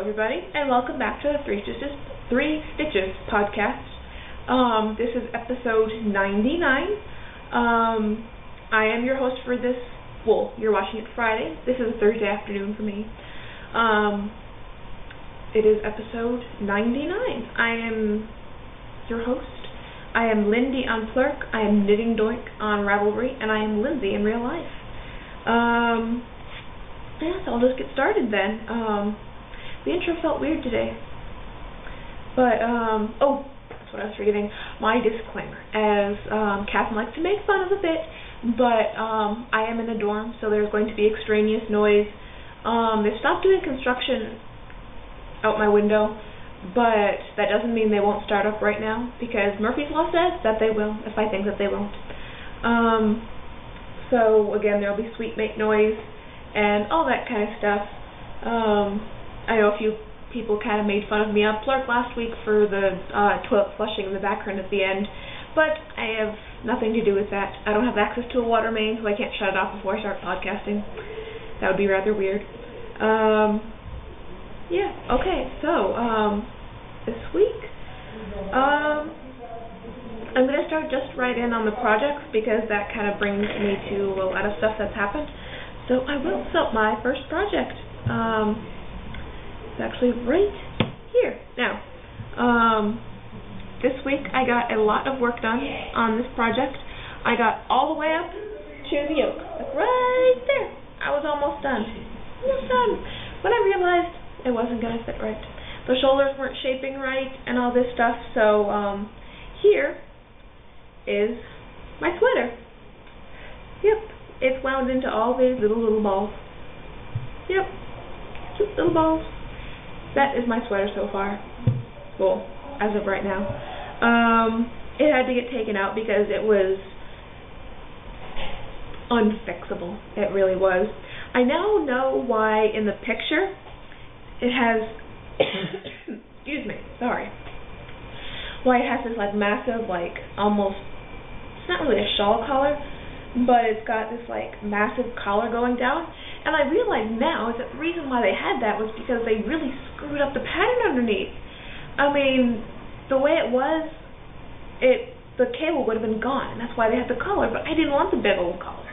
everybody, and welcome back to the Three Stitches podcast. This is episode 99. I am your host for this. Well, you're watching it Friday. This is a Thursday afternoon for me. It is episode 99. I am your host. I am Lindy on Plurk. I am Knitting Doink on Ravelry, and I am Lindsay in real life. So I'll just get started then. The intro felt weird today. But, that's what I was forgetting. My disclaimer. As Catherine likes to make fun of a bit, but I am in a dorm, so there's going to be extraneous noise. They stopped doing construction out my window, but that doesn't mean they won't start up right now, because Murphy's Law says that they will, if I think that they won't. So, again, there'll be sweet mate noise and all that kind of stuff. I know a few people kind of made fun of me on Plurk last week for the toilet flushing in the background at the end, but I have nothing to do with that. I don't have access to a water main, so I can't shut it off before I start podcasting. That would be rather weird. This week, I'm going to start just right in on the projects, because that kind of brings me to a lot of stuff that's happened. So I will start my first project. It's actually right here. Now, this week I got a lot of work done on this project. I got all the way up to the yoke, like right there. I was almost done. When I realized it wasn't going to fit right. The shoulders weren't shaping right and all this stuff, so here is my sweater. Yep, it's wound into all these little balls. Yep, cute little balls. That is my sweater so far. Well, as of right now. It had to get taken out because it was unfixable. It really was. I now know why in the picture it has excuse me, sorry. Why it has this like massive, like almost, it's not really a shawl collar, but it's got this like massive collar going down. And I realize now that the reason why they had that was because they really screwed up the pattern underneath. I mean, the way it was, the cable would have been gone, and that's why they had the collar, but I didn't want the big old collar,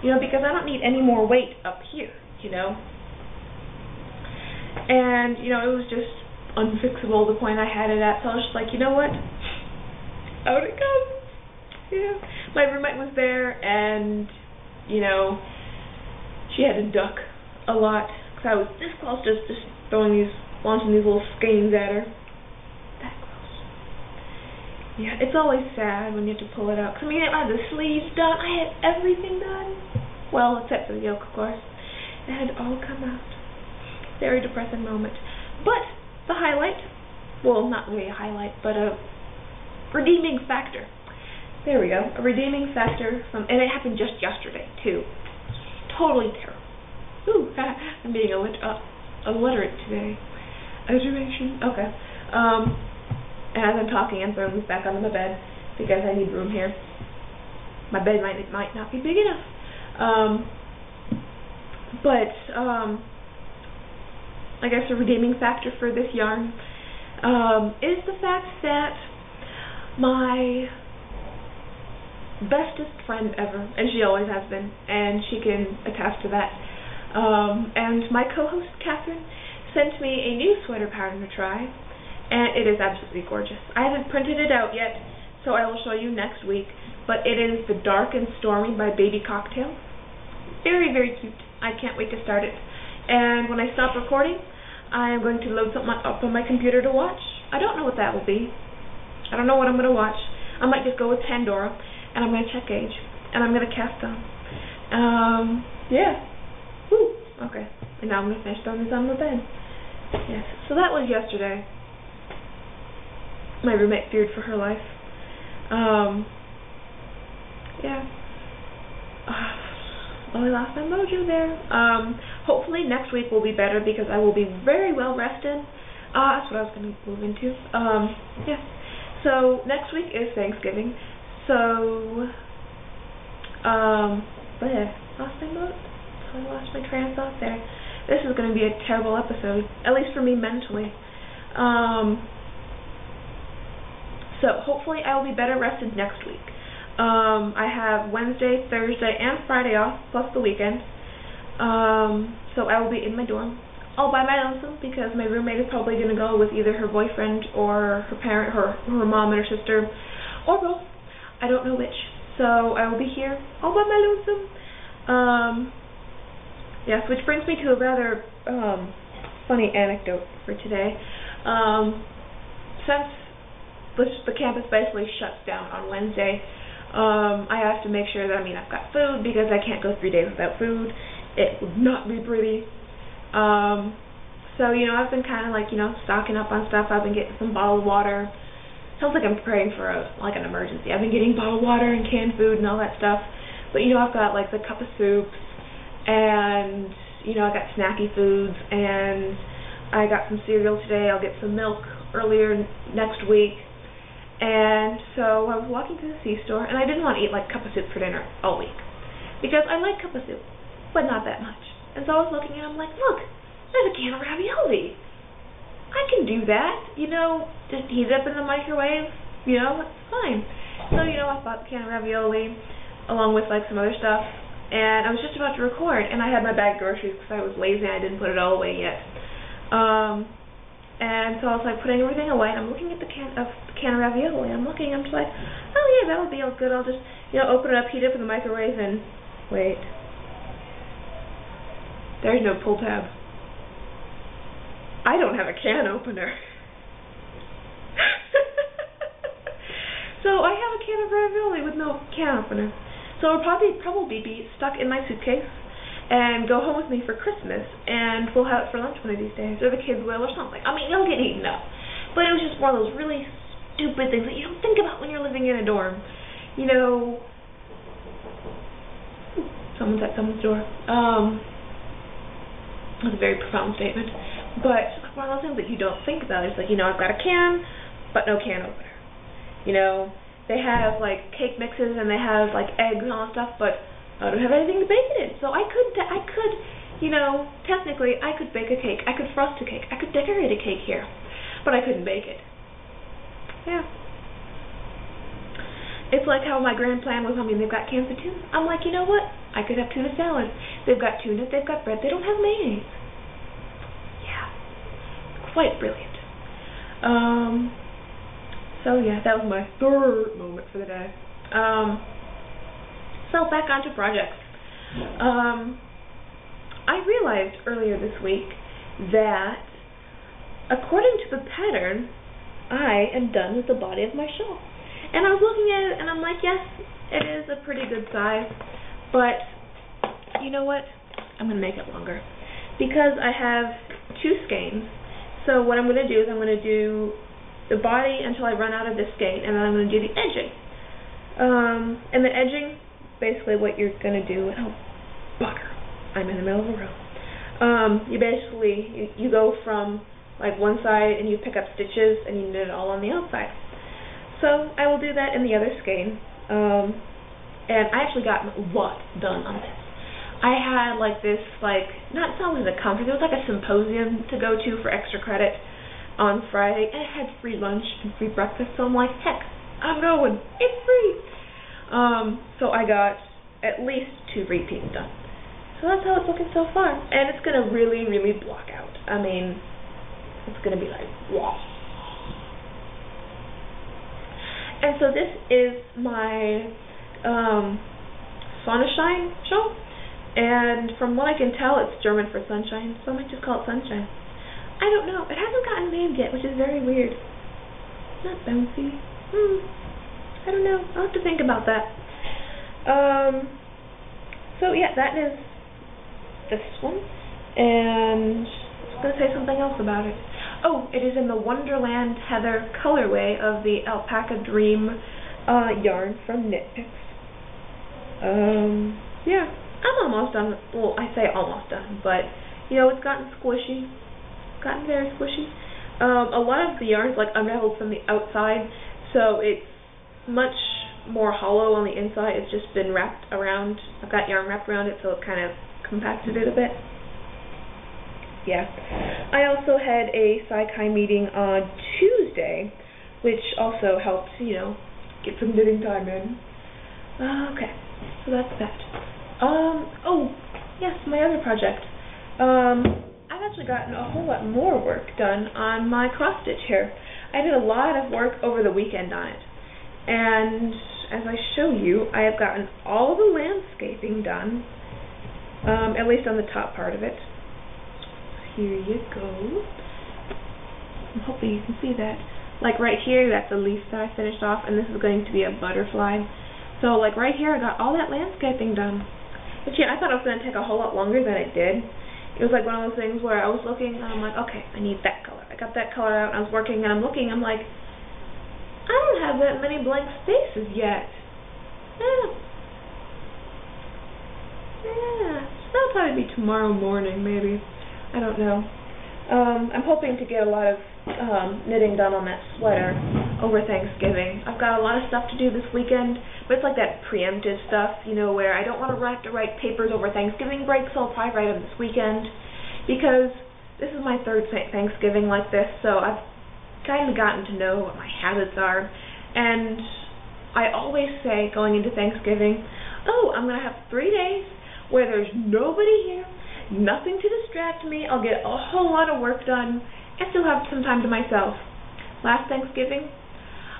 because I don't need any more weight up here, And, it was just unfixable, the point I had it at, so I was just like, you know what, out it goes. My roommate was there, and, she had to duck a lot, because I was this close to just launching these little skeins at her. That close. Yeah, it's always sad when you have to pull it out. I mean, I had the sleeves done, I had everything done. Well, except for the yoke, of course. It had all come out. Very depressing moment. But the highlight, well, not really a highlight, but a redeeming factor. There we go. A redeeming factor and it happened just yesterday, too. Totally terrible. Ooh, I'm being illiterate today. Observation. Okay. And as I'm talking, I'm throwing this back onto my bed because I need room here. My bed might not be big enough. I guess a redeeming factor for this yarn is the fact that my bestest friend ever, and she always has been, and she can attest to that, and my co-host Catherine sent me a new sweater pattern to try, and it is absolutely gorgeous. I haven't printed it out yet, so I will show you next week, but it is The Dark and Stormy by Baby Cocktail. Very, very cute. I can't wait to start it. And when I stop recording, I am going to load something up on my computer to watch. I don't know what that will be. I don't know what I'm going to watch. I might just go with Pandora, and I'm going to check age, and I'm going to cast on. Woo. Okay. And now I'm going to finish throwing this on my bed. Yes. So that was yesterday. My roommate feared for her life. I lost my mojo there. Hopefully next week will be better because I will be very well rested. That's what I was going to move into. So next week is Thanksgiving. So, lost my train of thought there. this is going to be a terrible episode, at least for me mentally. So hopefully I will be better rested next week. I have Wednesday, Thursday, and Friday off, plus the weekend. So I will be in my dorm all by my lonesome because my roommate is probably going to go with either her boyfriend or her parent, her mom and her sister, or both. I don't know which. So I will be here all by my lonesome. Yes, which brings me to a rather funny anecdote for today. Since the campus basically shuts down on Wednesday, I have to make sure that, I've got food because I can't go 3 days without food. It would not be pretty. So, I've been kind of stocking up on stuff. I've been getting some bottled water. Sounds like I'm praying for an emergency. I've been getting bottled water and canned food and all that stuff. But, I've got the cup of soups and, I got snacky foods and I got some cereal today. I'll get some milk earlier next week. And so I was walking through the C-store, and I didn't want to eat cup of soup for dinner all week because I like cup of soup, but not that much. And so I was looking, and I'm like, look, there's a can of ravioli. I can do that, just heat it up in the microwave, it's fine. So, I bought the can of ravioli along with some other stuff, and I was just about to record, and I had my bag of groceries because I was lazy and I didn't put it all away yet. And so I was putting everything away, and I'm looking at the can of ravioli. I'm just like, oh yeah, that'll be all good. I'll just, open it up, heat it up in the microwave, and wait. There's no pull tab. I don't have a can opener. So I have a can of ravioli with no can opener. So it'll probably be stuck in my suitcase and go home with me for Christmas, and we'll have it for lunch one of these days, or the kids will, or something. It'll get eaten up. But it was just one of those really stupid things that you don't think about when you're living in a dorm. Someone's at someone's door. That's a very profound statement. But one of those things that you don't think about is I've got a can, but no can opener. They have cake mixes and they have eggs and all that stuff, but I don't have anything to bake it in. So I could, technically I could bake a cake. I could frost a cake. I could decorate a cake here, but I couldn't bake it. Yeah. It's like how my grand plan was, they've got cans of tuna. I'm like, you know what? I could have tuna salad. They've got tuna, they've got bread, they don't have mayonnaise. Yeah. Quite brilliant. So yeah, that was my third moment for the day. So back onto projects. I realized earlier this week that according to the pattern, I am done with the body of my shawl. And I was looking at it and I'm like, yes, it is a pretty good size, but you know what? I'm going to make it longer because I have 2 skeins. So what I'm going to do is I'm going to do the body until I run out of this skein, and then I'm going to do the edging. And the edging, basically what you're going to do, bugger, I'm in the middle of a row. You go from one side and you pick up stitches and you knit it all on the outside. So I will do that in the other skein. And I actually got a lot done on this. I had this, not only a conference, it was a symposium to go to for extra credit on Friday, and it had free lunch and free breakfast, so I'm like, heck, I'm going, it's free. So I got at least 2 repeats done. So that's how it's looking so far, and it's going to really, really block out. It's going to be wow. And so this is my Sonnenschein shawl. And from what I can tell, it's German for sunshine, so I might just call it Sunshine. I don't know. It hasn't gotten named yet, which is very weird. Not bouncy. I don't know. I'll have to think about that. So yeah, that is this one. And I was going to say something else about it. Oh, it is in the Wonderland Heather colorway of the Alpaca Dream yarn from Knit Picks. Yeah. I'm almost done. Well, I say almost done, but it's gotten squishy. Gotten very squishy. A lot of the yarn's unraveled from the outside, so it's much more hollow on the inside. It's just been wrapped around. I've got yarn wrapped around it, so it kind of compacted it a bit. yeah. I also had a Saikai meeting on Tuesday, which also helped, get some knitting time in. Okay, so that's that. Oh, yes, my other project. I've actually gotten a whole lot more work done on my cross stitch here. I did a lot of work over the weekend on it, and as I show you, I have gotten all the landscaping done, at least on the top part of it. Here you go. I'm hoping you can see that. Like right here, that's a leaf that I finished off, and this is going to be a butterfly. So like right here, I got all that landscaping done. But yeah, I thought it was going to take a whole lot longer than it did. It was like one of those things where I was looking, and I'm like, okay, I need that color. I got that color out, and I was working, and I'm looking, I'm like, I don't have that many blank spaces yet. Yeah, so that'll probably be tomorrow morning, maybe. I don't know. I'm hoping to get a lot of knitting done on that sweater over Thanksgiving. I've got a lot of stuff to do this weekend, but it's like that preemptive stuff, where I don't want to have to write papers over Thanksgiving break, so I'll probably write them this weekend, because this is my third Thanksgiving like this, so I've kind of gotten to know what my habits are, and I always say going into Thanksgiving, oh, I'm going to have 3 days where there's nobody here, nothing to distract me, I'll get a whole lot of work done, and still have some time to myself. Last Thanksgiving,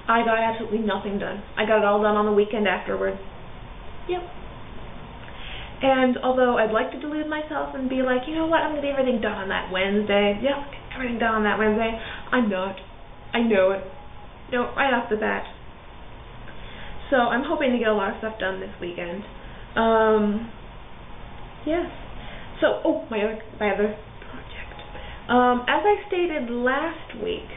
I got absolutely nothing done. I got it all done on the weekend afterward. Yep. And although I'd like to delude myself and be like, you know what, I'm going to get everything done on that Wednesday. Yep, get everything done on that Wednesday. I'm not. I know it. Right off the bat. So I'm hoping to get a lot of stuff done this weekend. Yes. So, my other project. As I stated last week,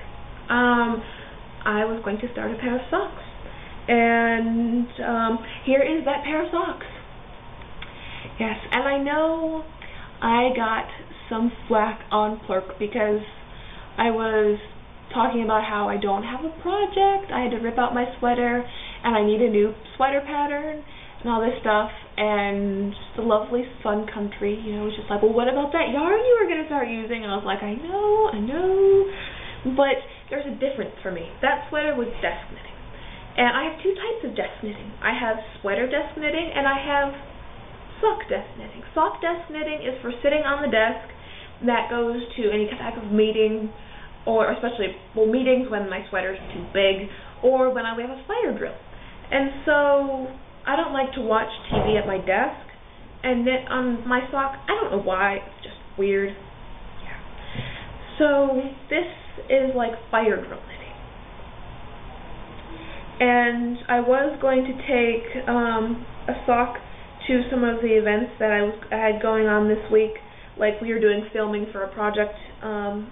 I was going to start a pair of socks. And here is that pair of socks. Yes, and I know I got some flack on Plurk because I was talking about how I don't have a project, I had to rip out my sweater, and I need a new sweater pattern, and all this stuff, and the lovely Sun Country, was just like, well, what about that yarn you were going to start using? And I was like, I know, but there's a difference for me. That sweater was desk knitting, and I have two types of desk knitting. I have sweater desk knitting, and I have sock desk knitting. Sock desk knitting is for sitting on the desk that goes to any type of meeting, or especially, meetings when my sweater's too big, or when I have a fire drill. And so I don't like to watch TV at my desk and knit on my sock. I don't know why. It's just weird. Yeah. So this is like fire drill knitting. And I was going to take a sock to some of the events that I had going on this week. Like we were doing filming for a project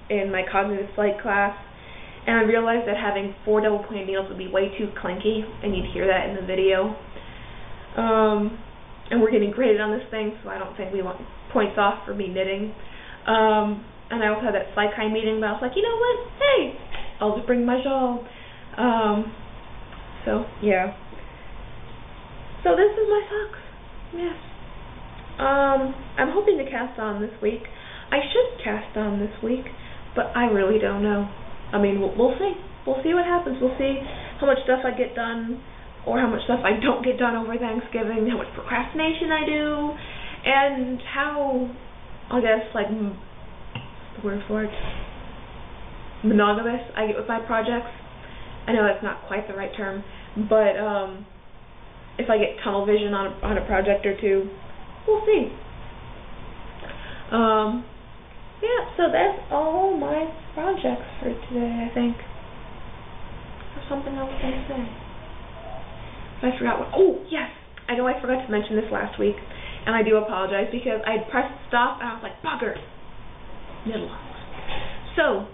in my cognitive flight class. And I realized that having 4 double pointed needles would be way too clinky, and you'd hear that in the video. And we're getting graded on this thing, so I don't think we want points off for me knitting. And I also had that Saikai meeting, but I was like, you know what? Hey, I'll just bring my shawl. So, yeah. So this is my socks. Yes. I'm hoping to cast on this week. I should cast on this week, but I really don't know. I mean, we'll see. We'll see what happens. We'll see how much stuff I get done, or how much stuff I don't get done over Thanksgiving, how much procrastination I do, and how, I guess, what's the word for it? Monogamous I get with my projects. I know that's not quite the right term, but if I get tunnel vision on a project or two, we'll see. Yeah, so that's all my projects for today, I think. Or something else I say. I forgot what. Oh, yes! I know I forgot to mention this last week, and I do apologize because I had pressed stop and I was like, bugger! Knit alongs. So,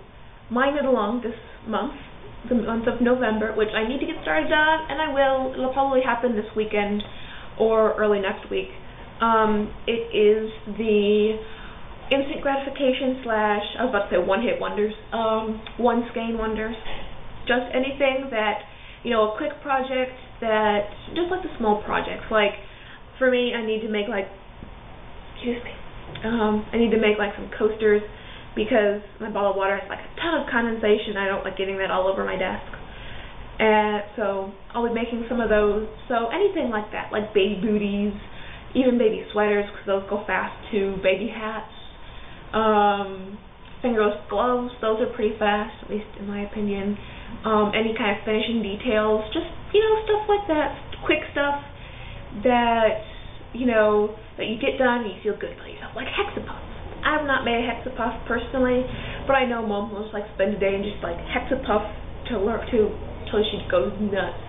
my knit along this month, the month of November, which I need to get started on, and I will. It'll probably happen this weekend or early next week. It is the instant gratification / I was about to say one-hit wonders, one skein wonders. Just anything that, a quick project that, just like the small projects. Like, for me, I need to make I need to make some coasters because my bottle of water has like a ton of condensation. I don't like getting that all over my desk. And so I'll be making some of those. So anything like that, like baby booties, even baby sweaters, because those go fast too, baby hats, fingerless gloves, those are pretty fast, at least in my opinion. Any kind of finishing details, just, stuff like that, quick stuff that, that you get done and you feel good about yourself, like hexapuffs. I've not made a hexapuff personally, but I know Mom will just spend a day and just hexapuff till she goes nuts.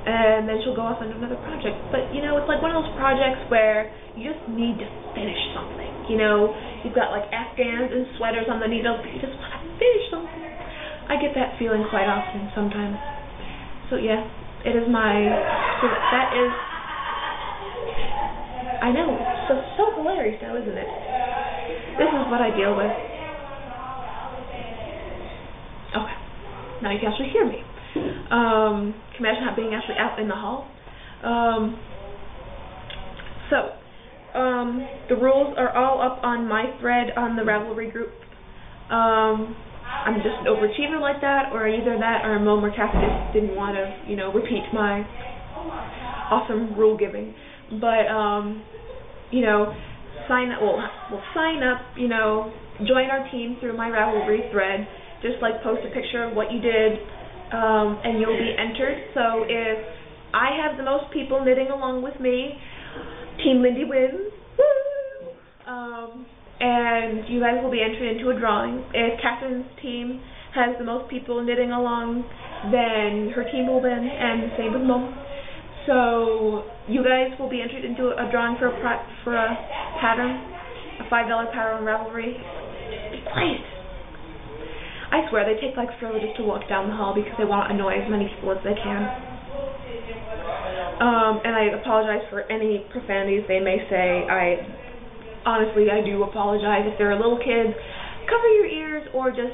And then she'll go off on another project. But, it's like one of those projects where you just need to finish something. You've got Afghans and sweaters on the needles, but you just want to finish something. I get that feeling quite often sometimes. So yeah, that is, I know, so hilarious now, isn't it? This is what I deal with. Okay, now you can actually hear me. Can you imagine not being actually out in the hall? The rules are all up on my thread on the Ravelry group. I'm just an overachiever like that, or either that, or Mom or Kathy just didn't want to, repeat my awesome rule giving. But sign up. We'll sign up. Join our team through my Ravelry thread. Just post a picture of what you did. And you'll be entered. So if I have the most people knitting along with me, Team Lindy wins. Woo! And you guys will be entered into a drawing. If Catherine's team has the most people knitting along, then her team will win, and the same with Mom. So you guys will be entered into a drawing for a pattern, a $5 pattern on Ravelry. Be quiet. I swear they take forever just to walk down the hall because they want to annoy as many people as they can. And I apologize for any profanities they may say. Honestly, I do apologize. If they're a little kid, cover your ears or just,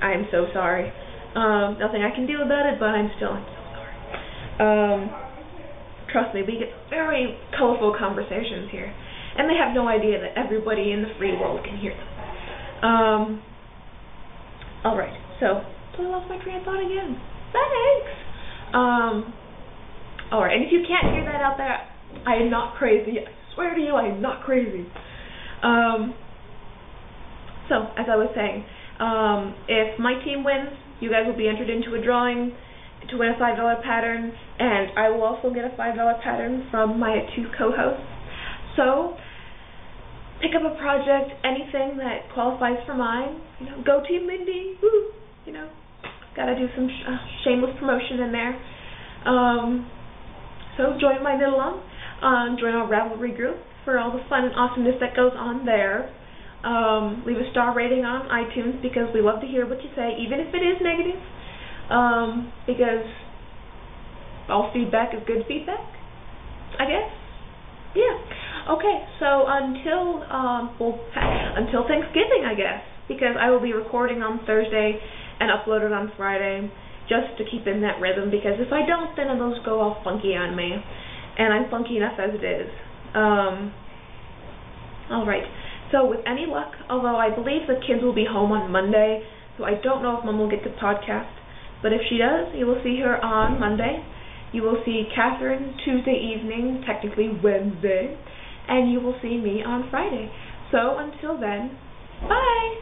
I am so sorry. Nothing I can do about it, but I'm so sorry. Trust me, we get very colorful conversations here. And they have no idea that everybody in the free world can hear them. Alright, so I lost my train of thought again. Thanks! Alright, and if you can't hear that out there, I am not crazy. I swear to you, I am not crazy. So, as I was saying, if my team wins, you guys will be entered into a drawing to win a $5 pattern, and I will also get a $5 pattern from my two co-hosts. So, pick up a project, anything that qualifies for mine. Go Team Lindy. Woo! Gotta do some shameless promotion in there. So join my knit along. Join our Ravelry group for all the fun and awesomeness that goes on there. Leave a star rating on iTunes because we love to hear what you say, even if it is negative. Because all feedback is good feedback, I guess. Yeah. Okay, so until Thanksgiving, I guess, because I will be recording on Thursday and upload it on Friday, just to keep in that rhythm, because if I don't, then it'll just go all funky on me, and I'm funky enough as it is. Alright, so with any luck, although I believe the kids will be home on Monday, so I don't know if Mom will get to podcast, but if she does, you will see her on Monday. You will see Catherine Tuesday evening, technically Wednesday, and you will see me on Friday. So until then, bye!